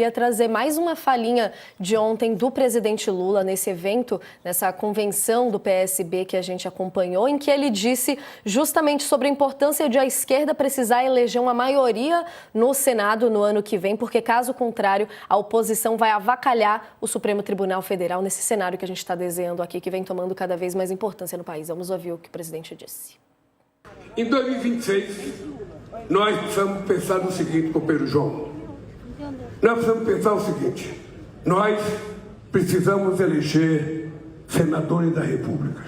Queria trazer mais uma falinha de ontem do presidente Lula nesse evento, nessa convenção do PSB que a gente acompanhou, em que ele disse justamente sobre a importância de a esquerda precisar eleger uma maioria no Senado no ano que vem, porque caso contrário, a oposição vai avacalhar o Supremo Tribunal Federal nesse cenário que a gente está desenhando aqui, que vem tomando cada vez mais importância no país. Vamos ouvir o que o presidente disse. Em 2026, nós precisamos pensar no seguinte, companheiro João. Nós precisamos pensar o seguinte: nós precisamos eleger senadores da República.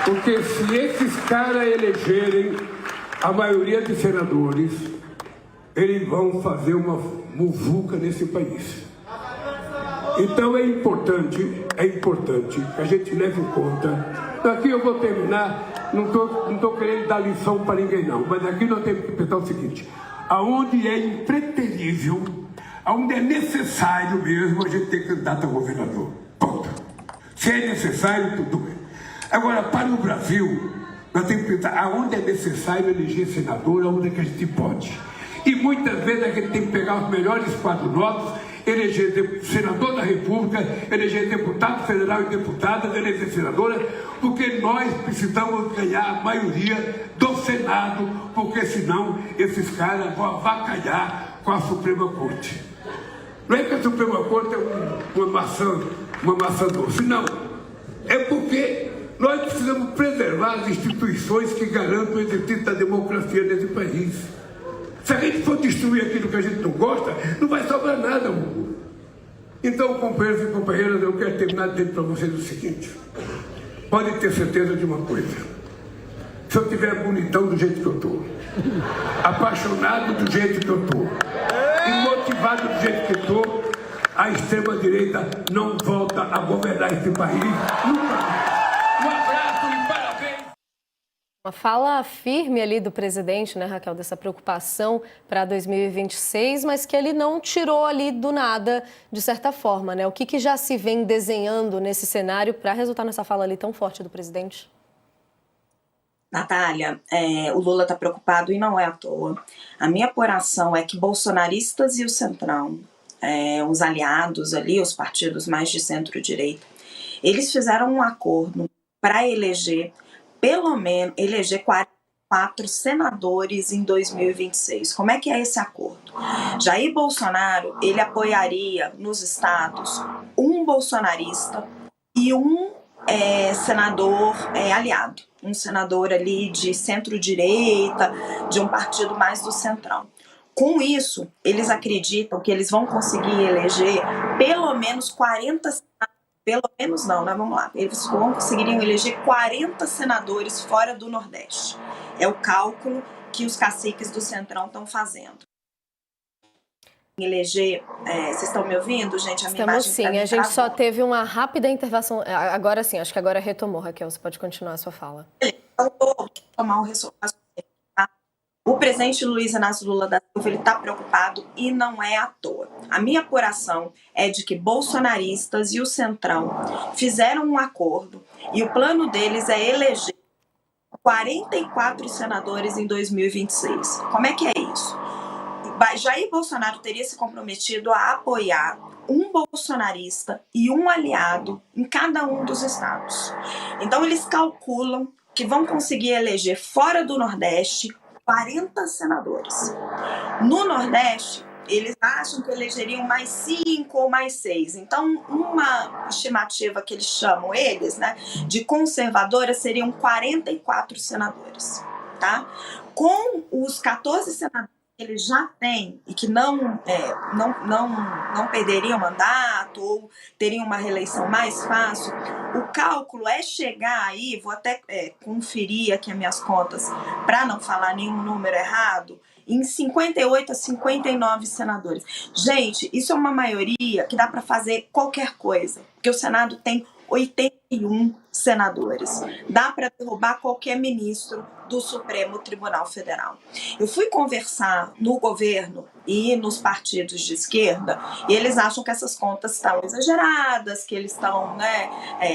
Porque se esses caras elegerem a maioria de senadores, eles vão fazer uma muvuca nesse país. Então é importante que a gente leve em conta. Aqui eu vou terminar, não tô querendo dar lição para ninguém não, mas aqui nós temos que pensar o seguinte: aonde é impreterível, aonde é necessário mesmo, a gente tem candidato a governador. Ponto. Se é necessário, tudo bem. Agora, para o Brasil, nós temos que pensar aonde é necessário eleger senador, aonde é que a gente pode. E muitas vezes a gente tem que pegar os melhores quadros nossos, eleger senador da República, eleger deputado federal e deputada, eleger senadora, porque nós precisamos ganhar a maioria do Senado, porque senão esses caras vão avacalhar com a Suprema Corte. Não é que a Suprema Corte é uma maçã doce, não. É porque nós precisamos preservar as instituições que garantam o exercício da democracia nesse país. Se a gente for destruir aquilo que a gente não gosta, não vai sobrar nada, amor. Então, companheiros e companheiras, eu quero terminar dizendo para vocês o seguinte: podem ter certeza de uma coisa. Se eu estiver bonitão do jeito que eu estou, apaixonado do jeito que eu estou, e motivado do jeito que eu estou, a extrema-direita não volta a governar esse país nunca. Um abraço e parabéns! Uma fala firme ali do presidente, né, Raquel, dessa preocupação para 2026, mas que ele não tirou ali do nada, de certa forma, né? O que já se vem desenhando nesse cenário para resultar nessa fala ali tão forte do presidente? Natália, o Lula está preocupado e não é à toa. A minha apuração é que bolsonaristas e o Centrão, os aliados ali, os partidos mais de centro-direita, eles fizeram um acordo para eleger pelo menos 44 senadores em 2026. Como é que é esse acordo? Jair Bolsonaro, ele apoiaria nos estados um bolsonarista e um senador aliado, um senador ali de centro-direita, de um partido mais do centrão. Com isso, eles acreditam que eles vão conseguir eleger pelo menos 40 senadores. Pelo menos não, né? Vamos lá. Eles conseguiriam eleger 40 senadores fora do Nordeste. É o cálculo que os caciques do Centrão estão fazendo. Eleger, vocês estão me ouvindo, gente? A minha Estamos imagem sim, a gente só teve uma rápida intervenção. Agora sim, acho que agora retomou, Raquel. Você pode continuar a sua fala. Então, vou tomar um ressurraço. O presidente Luiz Inácio Lula da Silva está preocupado e não é à toa. A minha apuração é de que bolsonaristas e o Centrão fizeram um acordo e o plano deles é eleger 44 senadores em 2026. Como é que é isso? Jair Bolsonaro teria se comprometido a apoiar um bolsonarista e um aliado em cada um dos estados. Então eles calculam que vão conseguir eleger fora do Nordeste 40 senadores. No Nordeste, eles acham que elegeriam mais 5 ou mais 6. Então, uma estimativa que eles chamam né, de conservadora seriam 44 senadores. Tá? Com os 14 senadores que eles já têm e que não perderiam mandato ou teriam uma reeleição mais fácil, o cálculo é chegar aí, vou até conferir aqui as minhas contas para não falar nenhum número errado, em 58 a 59 senadores. Gente, isso é uma maioria que dá para fazer qualquer coisa, porque o Senado tem 81 senadores. Dá para derrubar qualquer ministro do Supremo Tribunal Federal. Eu fui conversar no governo e nos partidos de esquerda e eles acham que essas contas estão exageradas, que eles estão,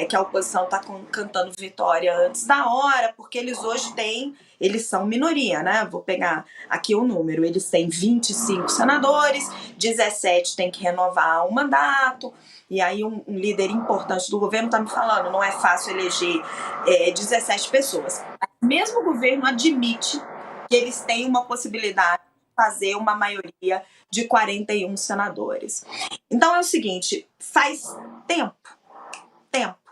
que a oposição está cantando vitória antes da hora, porque eles hoje têm eles são minoria, né? Vou pegar aqui o número. Eles têm 25 senadores, 17 tem que renovar o mandato. E aí um líder importante do governo está me falando, não é fácil eleger 17 pessoas. Mesmo o governo admite que eles têm uma possibilidade de fazer uma maioria de 41 senadores. Então é o seguinte, faz tempo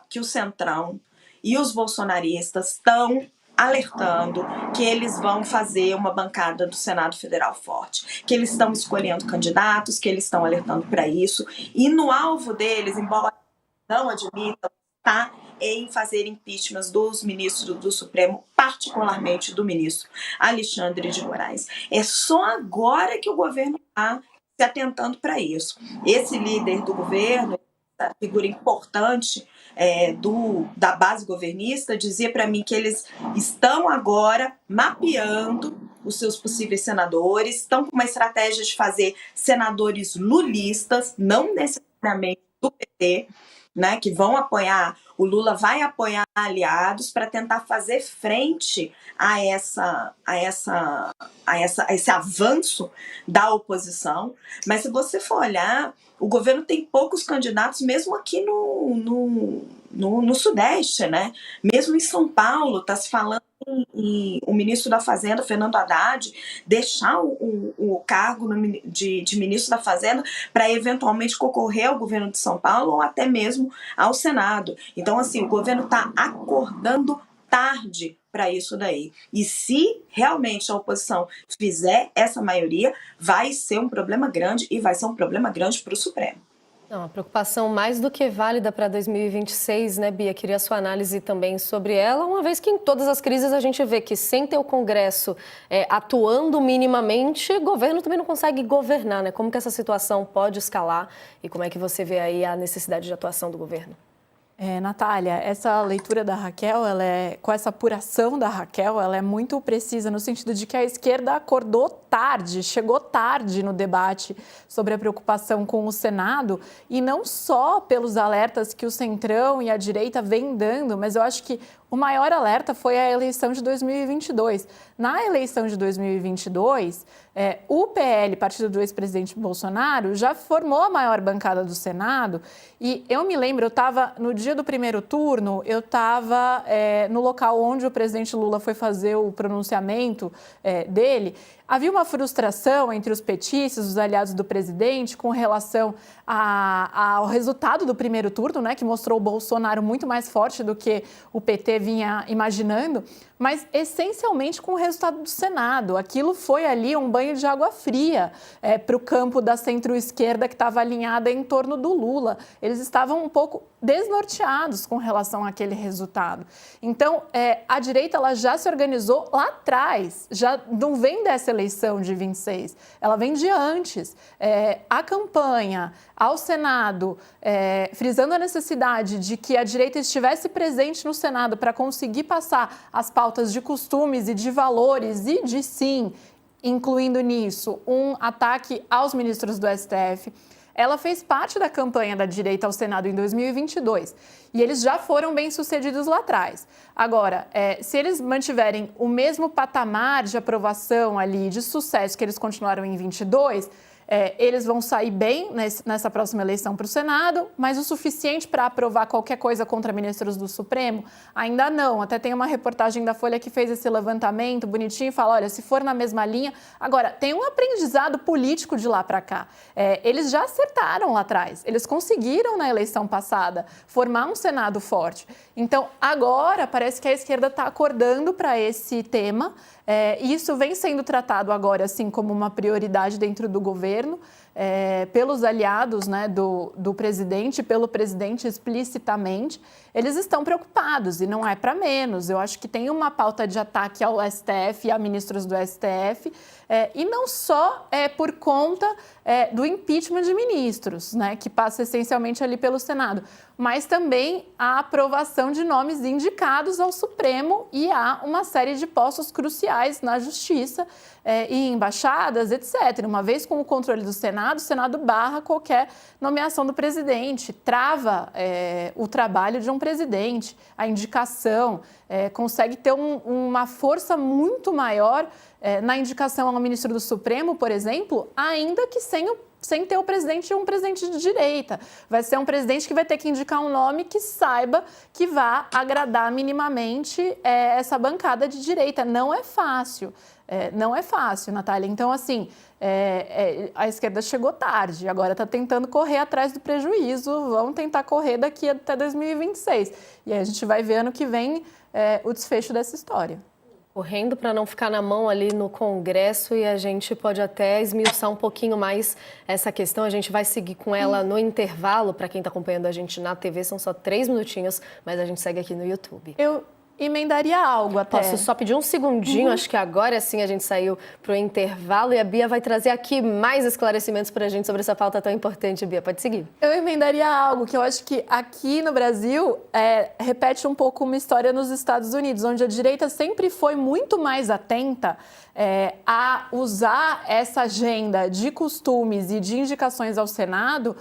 que o Centrão e os bolsonaristas estão alertando que eles vão fazer uma bancada do Senado Federal forte, que eles estão escolhendo candidatos, que eles estão alertando para isso, e no alvo deles, embora não admitam, está em fazer impeachments dos ministros do Supremo, particularmente do ministro Alexandre de Moraes. É só agora que o governo está se atentando para isso. Esse líder do governo, essa figura importante da base governista, dizia para mim que eles estão agora mapeando os seus possíveis senadores, estão com uma estratégia de fazer senadores lulistas, não necessariamente do PT, né, que vão apoiar, o Lula vai apoiar aliados para tentar fazer frente a esse avanço da oposição. Mas se você for olhar, o governo tem poucos candidatos, mesmo aqui no Sudeste, né? Mesmo em São Paulo, está se falando em o ministro da Fazenda, Fernando Haddad, deixar o cargo de ministro da Fazenda para eventualmente concorrer ao governo de São Paulo ou até mesmo ao Senado. Então, assim, o governo está acordando tarde para isso daí. E se realmente a oposição fizer essa maioria, vai ser um problema grande e vai ser um problema grande para o Supremo. Não, a preocupação mais do que válida para 2026, né, Bia? Queria a sua análise também sobre ela, uma vez que em todas as crises a gente vê que sem ter o Congresso atuando minimamente, o governo também não consegue governar, né? Como que essa situação pode escalar e como é que você vê aí a necessidade de atuação do governo? Natália, essa leitura da Raquel, com essa apuração da Raquel, ela é muito precisa no sentido de que a esquerda acordou tarde, chegou tarde no debate sobre a preocupação com o Senado, e não só pelos alertas que o Centrão e a direita vêm dando, mas eu acho que o maior alerta foi a eleição de 2022. Na eleição de 2022, o PL, partido do ex-presidente Bolsonaro, já formou a maior bancada do Senado. E eu me lembro, eu estava no dia do primeiro turno, eu estava no local onde o presidente Lula foi fazer o pronunciamento dele. Havia uma frustração entre os petistas, os aliados do presidente, com relação ao resultado do primeiro turno, né, que mostrou o Bolsonaro muito mais forte do que o PT vinha imaginando, mas essencialmente com o resultado do Senado. Aquilo foi ali um banho de água fria para o campo da centro-esquerda que estava alinhada em torno do Lula. Eles estavam um pouco desnorteados com relação àquele resultado. Então, a direita ela já se organizou lá atrás, já não vem dessa eleição de 26, ela vem de antes. A campanha ao Senado, frisando a necessidade de que a direita estivesse presente no Senado para conseguir passar as pautas de costumes e de valores e de, sim, incluindo nisso, um ataque aos ministros do STF. Ela fez parte da campanha da direita ao Senado em 2022 e eles já foram bem-sucedidos lá atrás. Agora, se eles mantiverem o mesmo patamar de aprovação ali, de sucesso que eles continuaram em 22, eles vão sair bem nessa próxima eleição para o Senado, mas o suficiente para aprovar qualquer coisa contra ministros do Supremo? Ainda não. Até tem uma reportagem da Folha que fez esse levantamento bonitinho e fala, olha, se for na mesma linha... Agora, tem um aprendizado político de lá para cá. Eles já acertaram lá atrás. Eles conseguiram, na eleição passada, formar um Senado forte. Então, agora, parece que a esquerda está acordando para esse tema. E isso vem sendo tratado agora, assim, como uma prioridade dentro do governo, pelos aliados, né, do presidente, pelo presidente explicitamente. Eles estão preocupados e não é para menos. Eu acho que tem uma pauta de ataque ao STF e a ministros do STF E não só por conta do impeachment de ministros, né, que passa essencialmente ali pelo Senado, mas também a aprovação de nomes indicados ao Supremo e há uma série de postos cruciais na Justiça e embaixadas, etc. Uma vez com o controle do Senado, o Senado barra qualquer nomeação do presidente, trava o trabalho de um presidente, a indicação, consegue ter uma força muito maior na indicação ao ministro do Supremo, por exemplo, ainda que sem ter um presidente de direita. Vai ser um presidente que vai ter que indicar um nome que saiba que vá agradar minimamente essa bancada de direita. Não é fácil. Não é fácil, Natália. Então, assim, a esquerda chegou tarde, agora está tentando correr atrás do prejuízo, vão tentar correr daqui até 2026. E aí a gente vai ver ano que vem o desfecho dessa história. Correndo para não ficar na mão ali no Congresso e a gente pode até esmiuçar um pouquinho mais essa questão. A gente vai seguir com ela no intervalo. Para quem está acompanhando a gente na TV, são só 3 minutinhos, mas a gente segue aqui no YouTube. Eu emendaria algo até. Posso só pedir um segundinho? Acho que agora sim a gente saiu para o intervalo e a Bia vai trazer aqui mais esclarecimentos para a gente sobre essa pauta tão importante. Bia, pode seguir. Eu emendaria algo que eu acho que aqui no Brasil repete um pouco uma história nos Estados Unidos, onde a direita sempre foi muito mais atenta a usar essa agenda de costumes e de indicações ao Senado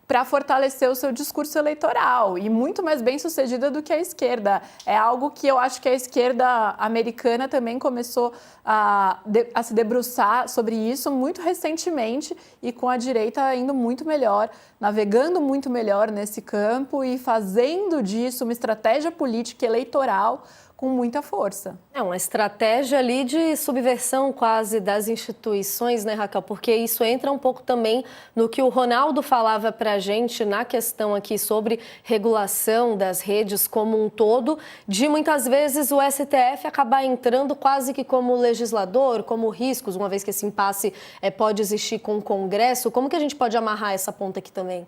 para fortalecer o seu discurso eleitoral e muito mais bem sucedida do que a esquerda. É algo que eu acho que a esquerda americana também começou a se debruçar sobre isso muito recentemente e com a direita indo muito melhor, navegando muito melhor nesse campo e fazendo disso uma estratégia política eleitoral com muita força. É uma estratégia ali de subversão quase das instituições, né, Raquel? Porque isso entra um pouco também no que o Ronaldo falava para a gente na questão aqui sobre regulação das redes como um todo, de muitas vezes o STF acabar entrando quase que como legislador, como riscos, uma vez que esse impasse pode existir com o Congresso. Como que a gente pode amarrar essa ponta aqui também?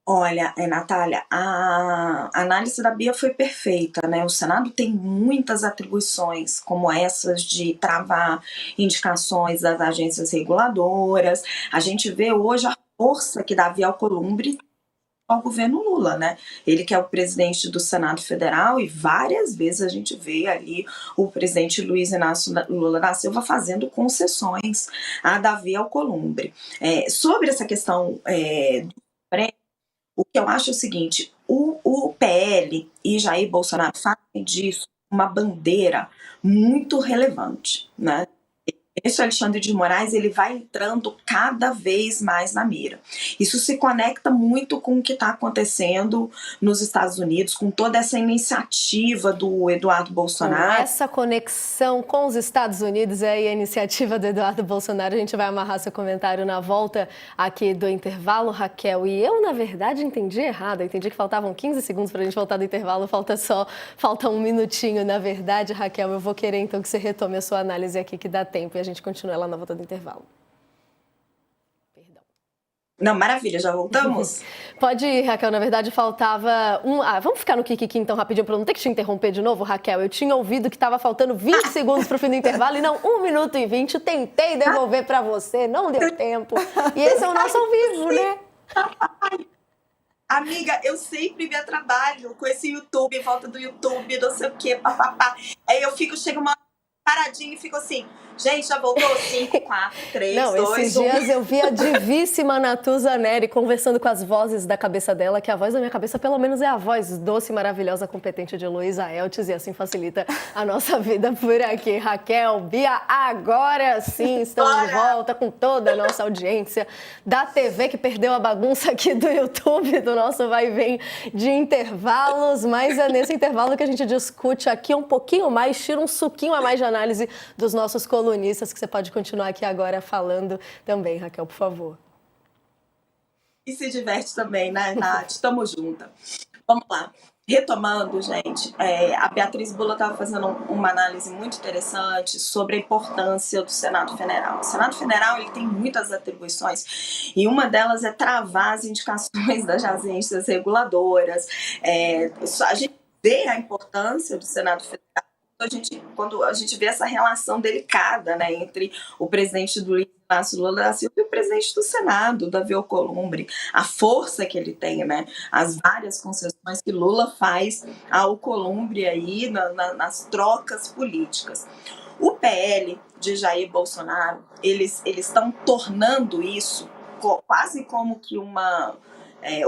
Olha, Natália, a análise da Bia foi perfeita, né? O Senado tem muitas atribuições, como essas de travar indicações das agências reguladoras. A gente vê hoje a força que Davi Alcolumbre ao governo Lula, né? Ele que é o presidente do Senado Federal e várias vezes a gente vê ali o presidente Luiz Inácio Lula da Silva fazendo concessões a Davi Alcolumbre. Sobre essa questão o que eu acho é o seguinte, o PL e Jair Bolsonaro fazem disso uma bandeira muito relevante, né? Esse Alexandre de Moraes, ele vai entrando cada vez mais na mira. Isso se conecta muito com o que está acontecendo nos Estados Unidos, com toda essa iniciativa do Eduardo Bolsonaro. Com essa conexão com os Estados Unidos e a iniciativa do Eduardo Bolsonaro, a gente vai amarrar seu comentário na volta aqui do intervalo, Raquel. E eu, na verdade, entendi errado. Eu entendi que faltavam 15 segundos para a gente voltar do intervalo, falta um minutinho. Na verdade, Raquel, eu vou querer então que você retome a sua análise aqui, que dá tempo. E a gente continua lá na volta do intervalo. Perdão. Não, maravilha, já voltamos? Pode ir, Raquel. Na verdade, faltava vamos ficar no Kikiki então rapidinho para não ter que te interromper de novo, Raquel. Eu tinha ouvido que estava faltando 20 segundos para o fim do intervalo e não 1 minuto e 20. Tentei devolver para você, não deu tempo. E esse é o nosso ao vivo, né? Amiga, eu sempre me atrapalho com esse YouTube, volta do YouTube, não sei o quê, papapá. Aí chego uma paradinha e fico assim, gente, já voltou? 5, 4, 3, 2, 1. Não, esses dias eu vi a divíssima Natuza Neri conversando com as vozes da cabeça dela, que a voz da minha cabeça pelo menos é a voz doce, maravilhosa, competente de Luísa Eltes, e assim facilita a nossa vida por aqui. Raquel, Bia, agora sim estamos de volta com toda a nossa audiência da TV, que perdeu a bagunça aqui do YouTube, do nosso vai e vem de intervalos, mas é nesse intervalo que a gente discute aqui um pouquinho mais, tira um suquinho a mais de análise dos nossos colunistas, que você pode continuar aqui agora falando também, Raquel, por favor. E se diverte também, né, Nath? Tamo junta. Vamos lá. Retomando, gente, a Beatriz Bula estava fazendo uma análise muito interessante sobre a importância do Senado Federal. O Senado Federal ele tem muitas atribuições e uma delas é travar as indicações das agências reguladoras. A gente vê a importância do Senado Federal quando a gente vê essa relação delicada, né, entre o presidente do Luiz Inácio Lula da Silva e o presidente do Senado, Davi Alcolumbre, a força que ele tem, né, as várias concessões que Lula faz ao Alcolumbre aí nas trocas políticas. O PL de Jair Bolsonaro, eles estão tornando isso quase como que uma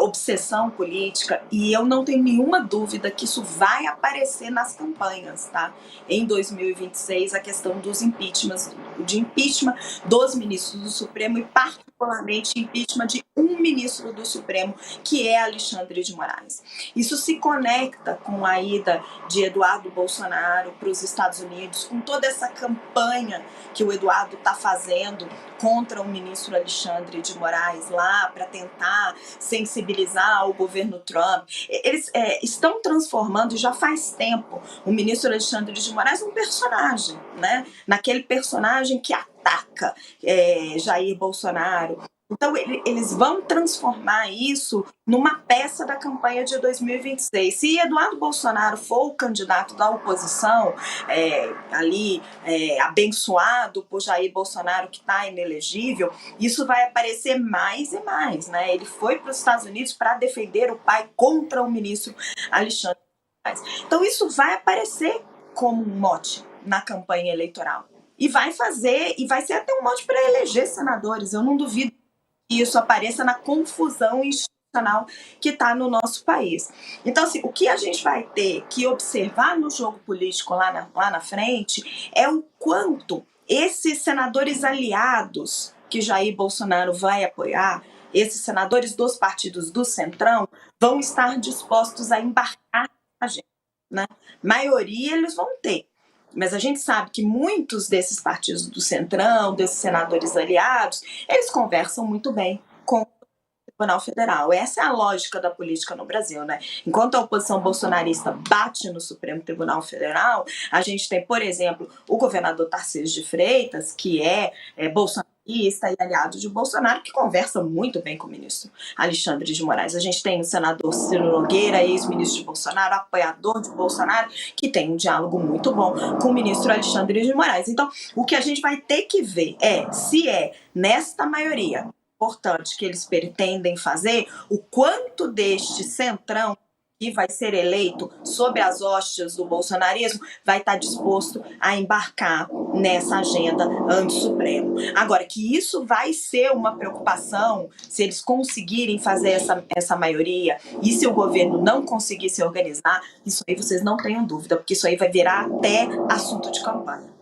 obsessão política, e eu não tenho nenhuma dúvida que isso vai aparecer nas campanhas, tá? Em 2026, a questão dos impeachments, de impeachment dos ministros do Supremo e particularmente impeachment de um ministro do Supremo, que é Alexandre de Moraes. Isso se conecta com a ida de Eduardo Bolsonaro para os Estados Unidos, com toda essa campanha que o Eduardo está fazendo contra o ministro Alexandre de Moraes lá para tentar sensibilizar o governo Trump. Eles estão transformando, já faz tempo, o ministro Alexandre de Moraes num personagem, né? Naquele personagem que ataca Jair Bolsonaro. Então, eles vão transformar isso numa peça da campanha de 2026. Se Eduardo Bolsonaro for o candidato da oposição, abençoado por Jair Bolsonaro, que está inelegível, isso vai aparecer mais e mais, né? Ele foi para os Estados Unidos para defender o pai contra o ministro Alexandre de Moraes. Então, isso vai aparecer como um mote na campanha eleitoral. E vai ser até um mote para eleger senadores. Eu não duvido que isso apareça na confusão institucional que está no nosso país. Então, assim, o que a gente vai ter que observar no jogo político lá na frente é o quanto esses senadores aliados que Jair Bolsonaro vai apoiar, esses senadores dos partidos do Centrão, vão estar dispostos a embarcar a gente, né? Maioria eles vão ter. Mas a gente sabe que muitos desses partidos do Centrão, desses senadores aliados, eles conversam muito bem com o Tribunal Federal. Essa é a lógica da política no Brasil, né? Enquanto a oposição bolsonarista bate no Supremo Tribunal Federal, a gente tem, por exemplo, o governador Tarcísio de Freitas, que é bolsonarista e aliado de Bolsonaro, que conversa muito bem com o ministro Alexandre de Moraes. A gente tem o senador Ciro Nogueira, ex-ministro de Bolsonaro, apoiador de Bolsonaro, que tem um diálogo muito bom com o ministro Alexandre de Moraes. Então, o que a gente vai ter que ver se nesta maioria importante que eles pretendem fazer, o quanto deste centrão que vai ser eleito sob as hostes do bolsonarismo vai estar disposto a embarcar nessa agenda anti-Supremo. Agora, que isso vai ser uma preocupação se eles conseguirem fazer essa maioria e se o governo não conseguir se organizar, isso aí vocês não tenham dúvida, porque isso aí vai virar até assunto de campanha.